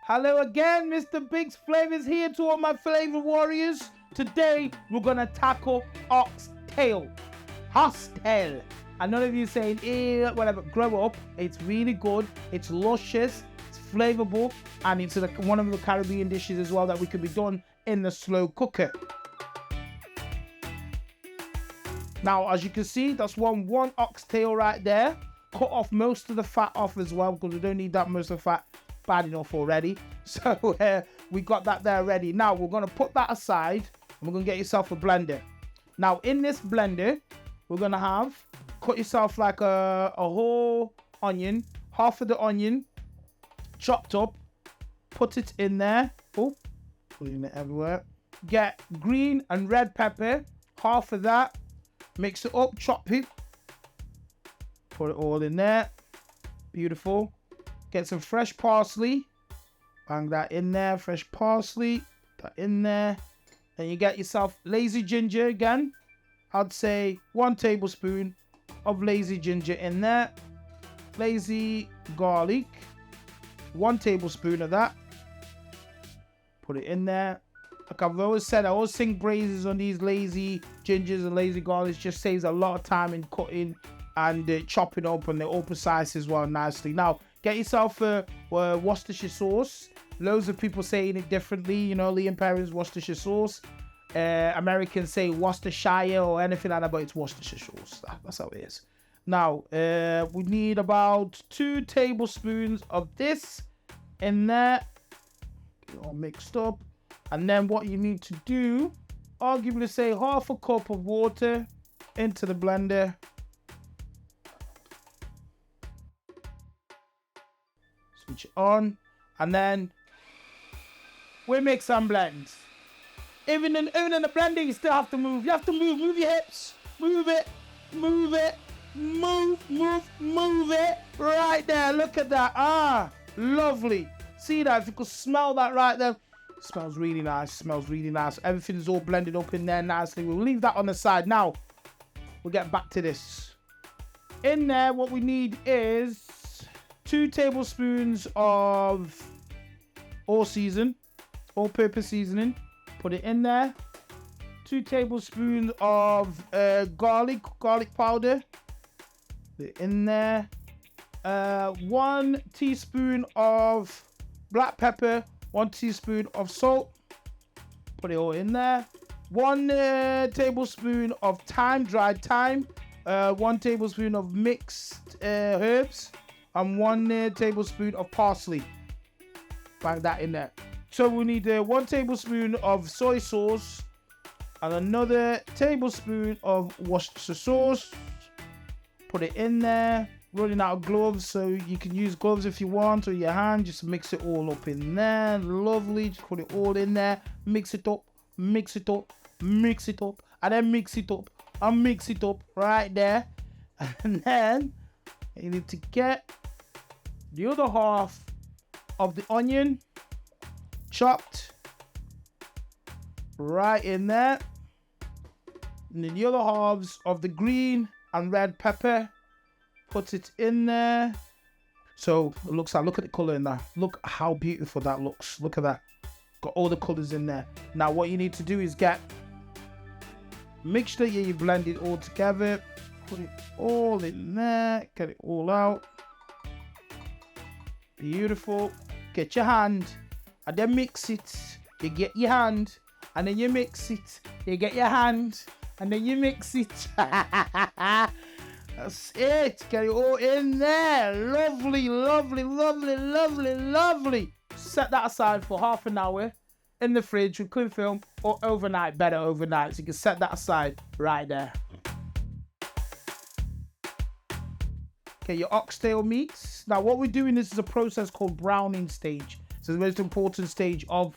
Hello again, Mr. Bigz Flavours here to all my flavor warriors. Today we're gonna tackle oxtail. Hostel. And none of you saying, whatever, grow up. It's really good, it's luscious, it's flavorful, and it's like one of the Caribbean dishes as well that we could be done in the slow cooker. Now, as you can see, that's one oxtail right there. Cut off most of the fat off as well because we don't need that most of the fat. Bad enough already. So we got that there ready. Now we're going to put that aside and we're going to get yourself a blender. Now in this blender, we're going to cut yourself like a whole onion, half of the onion, chopped up, put it in there. Oh, putting it everywhere. Get green and red pepper, half of that. Mix it up, chop it. Put it all in there. Beautiful. Get some fresh parsley. Bang that in there. Fresh parsley. That in there. And you get yourself lazy ginger again. I'd say 1 tablespoon of lazy ginger in there. Lazy garlic. 1 tablespoon of that. Put it in there. Like I've always said, I always sing praises on these lazy gingers and lazy garlics. Just saves a lot of time in cutting and chopping up, and they're all precise as well nicely. Now, get yourself a Worcestershire sauce. Loads of people saying it differently. You know, Liam Perrin's Worcestershire sauce. Americans say Worcestershire or anything like that, but it's Worcestershire sauce. That's how it is. Now, we need about 2 tablespoons of this in there. Get it all mixed up. And then what you need to do, arguably say half a cup of water into the blender. Switch it on. And then we mix and blend. Even in the blender, you still have to move. You have to move your hips. Move it. Move it. Move it. Right there. Look at that. Ah, lovely. See that? If you could smell that right there. Smells really nice. Smells really nice. Everything's all blended up in there nicely. We'll leave that on the side. Now, we'll get back to this. In there, what we need is 2 tablespoons of all-purpose seasoning. Put it in there. 2 tablespoons of garlic powder. Put it in there. 1 teaspoon of black pepper. 1 teaspoon of salt. Put it all in there. 1 tablespoon of thyme, dried thyme. 1 tablespoon of mixed herbs. And 1 tablespoon of parsley. Bang that in there. So we need 1 tablespoon of soy sauce. And another tablespoon of Worcestershire sauce. Put it in there. Running out of gloves, so you can use gloves if you want, or your hand. Just mix it all up in there. Lovely. Just put it all in there. Mix it up. Mix it up. Mix it up. And then mix it up. And mix it up right there. And then you need to get the other half of the onion chopped right in there. And then the other halves of the green and red pepper. Put it in there. So it looks like, look at the color in there. Look how beautiful that looks. Look at that. Got all the colors in there. Now what you need to do is make sure you blend it all together. Put it all in there. Get it all out. Beautiful. Get your hand and then mix it. You get your hand and then you mix it. You get your hand and then you mix it. That's it. Get it all in there. Lovely, lovely, lovely, lovely, lovely. Set that aside for half an hour in the fridge with cling film, or overnight. Better overnight. So you can set that aside right there. Okay, your oxtail meats. Now what we're doing, this is a process called browning stage. So the most important stage of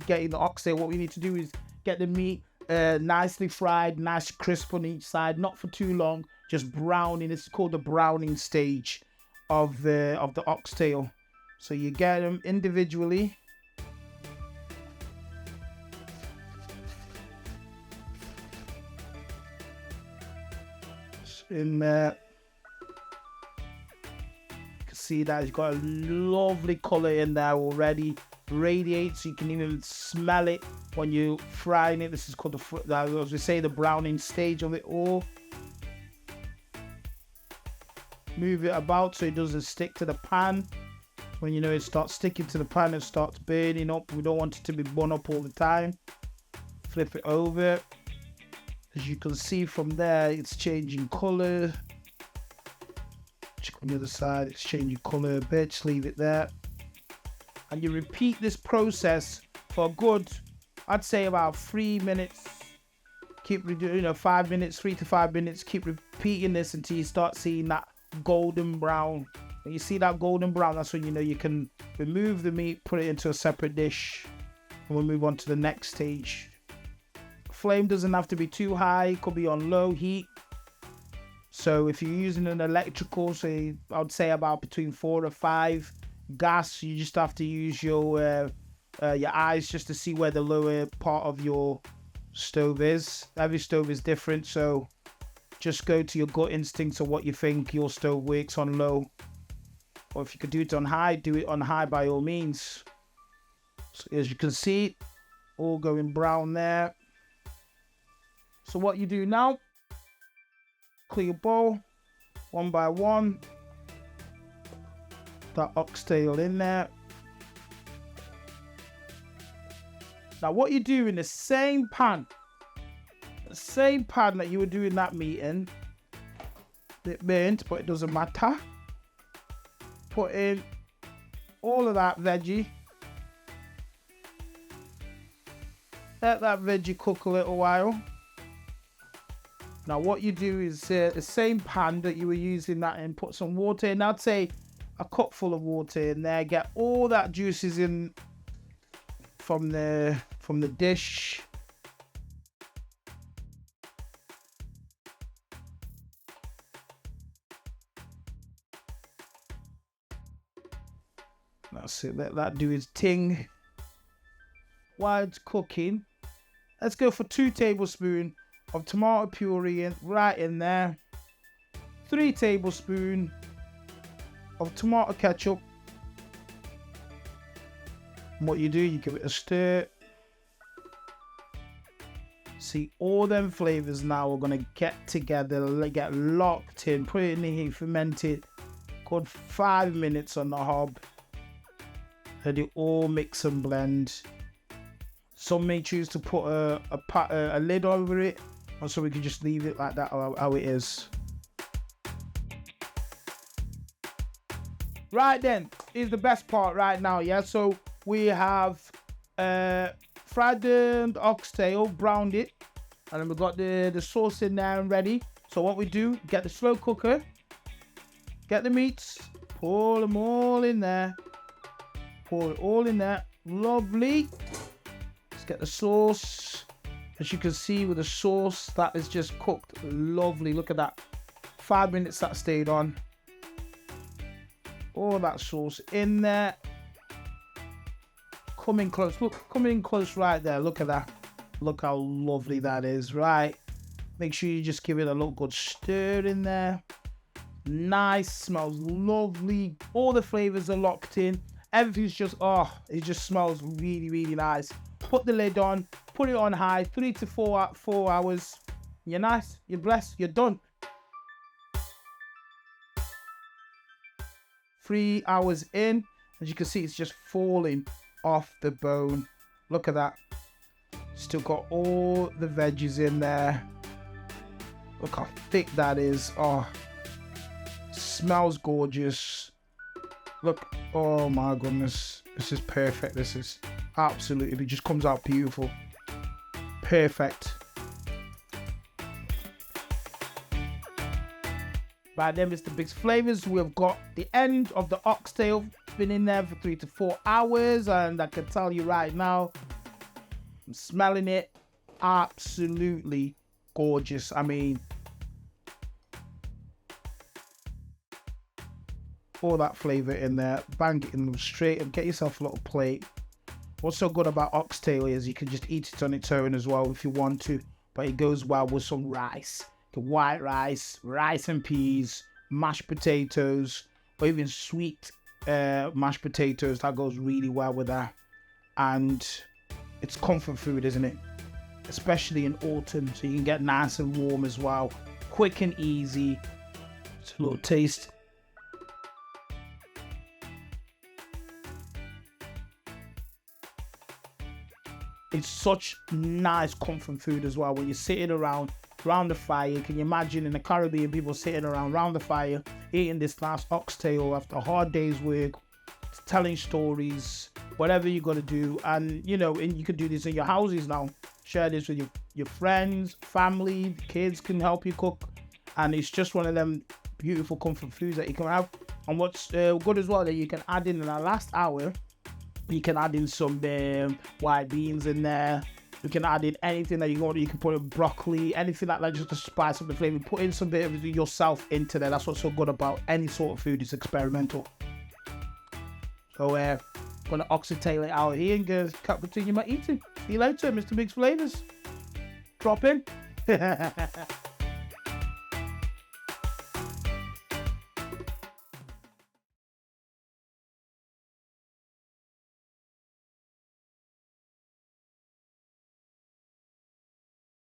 getting the oxtail. What we need to do is get the meat nicely fried, nice crisp on each side, not for too long. Just browning. It's called the browning stage of the oxtail. So you get them individually. In there. see that it's got a lovely color in there already. Radiates, you can even smell it when you're frying it. This is called as we say, the browning stage of it all. Move it about so it doesn't stick to the pan. When you know it starts sticking to the pan, it starts burning up. We don't want it to be burnt up all the time. Flip it over. As you can see from there, it's changing color. Check on the other side, it's changing color a bit. Just leave it there. And you repeat this process for a good, I'd say about 3 minutes. Keep redoing, 5 minutes, 3 to 5 minutes. Keep repeating this until you start seeing that golden brown. When you see that golden brown, that's when you know you can remove the meat, put it into a separate dish, and we'll move on to the next stage. Flame doesn't have to be too high, it could be on low heat. So if you're using an electrical, say I'd say about between 4 or 5. Gas, you just have to use your eyes just to see where the lower part of your stove is. Every stove is different, so just go to your gut instincts of what you think your stove works on low. Or if you could do it on high, do it on high by all means. So as you can see, all going brown there. So what you do now, clear your bowl, one by one. That oxtail in there. Now what you do in the same pan that you were doing that meat in, bit burnt, but it doesn't matter. Put in all of that veggie. Let that veggie cook a little while. Now what you do is the same pan that you were using that in, put some water in. I'd say a cup full of water in there. Get all that juices in from the dish. That's it. Let that do its thing. While it's cooking, let's go for 2 tablespoons of tomato puree right in there. 3 tablespoons of tomato ketchup. And what you do, you give it a stir. See, all them flavors now are gonna get together, get locked in. Put it in the heat, ferment it. Good 5 minutes on the hob. Let it all mix and blend. Some may choose to put a lid over it, or so we can just leave it like that how it is. Right then, is the best part right now, yeah? So we have fried the oxtail, browned it, and then we've got the sauce in there and ready. So what we do, get the slow cooker, get the meats, pour them all in there, pour it all in there, lovely. Let's get the sauce. As you can see with the sauce, that is just cooked lovely. Look at that, 5 minutes that stayed on. All that sauce in there. Come in close, look, come in close right there. Look at that. Look how lovely that is, right? Make sure you just give it a little good stir in there. Nice, smells lovely. All the flavors are locked in. Everything's just, oh, it just smells really, really nice. Put the lid on, put it on high, 3 to 4 hours. You're nice, you're blessed, you're done. 3 hours in, as you can see, it's just falling off the bone. Look at that. Still got all the veggies in there. Look how thick that is. Oh, smells gorgeous. Look, oh my goodness, this is perfect. This is absolutely, it just comes out beautiful. Perfect. Right then, Mr Bigz Flavours, we've got the end of the oxtail. It's been in there for 3 to 4 hours, and I can tell you right now, I'm smelling it, absolutely gorgeous. I mean, all that flavour in there, bang it in them straight and get yourself a little plate. What's so good about oxtail is you can just eat it on its own as well if you want to, but it goes well with some rice. White rice, rice and peas, mashed potatoes, or even sweet mashed potatoes. That goes really well with that. And it's comfort food, isn't it? Especially in autumn, so you can get nice and warm as well. Quick and easy. Just a little taste. It's such nice comfort food as well when you're sitting around the fire. Can you imagine in the Caribbean, people sitting around the fire eating this nice oxtail after a hard day's work, telling stories, whatever you got to do. And you know, and you can do this in your houses now. Share this with your friends, family, kids can help you cook, and it's just one of them beautiful comfort foods that you can have. And what's good as well, that you can add in the last hour, you can add in some white beans in there. You can add in anything that you want. You can put in broccoli, anything like that, just to spice up the flavor. Put in some bit of yourself into there. That's what's so good about any sort of food. It's experimental. So I'm gonna oxtail it out here and go continue my eating. See you later, Mr Bigz Flavours. Drop in.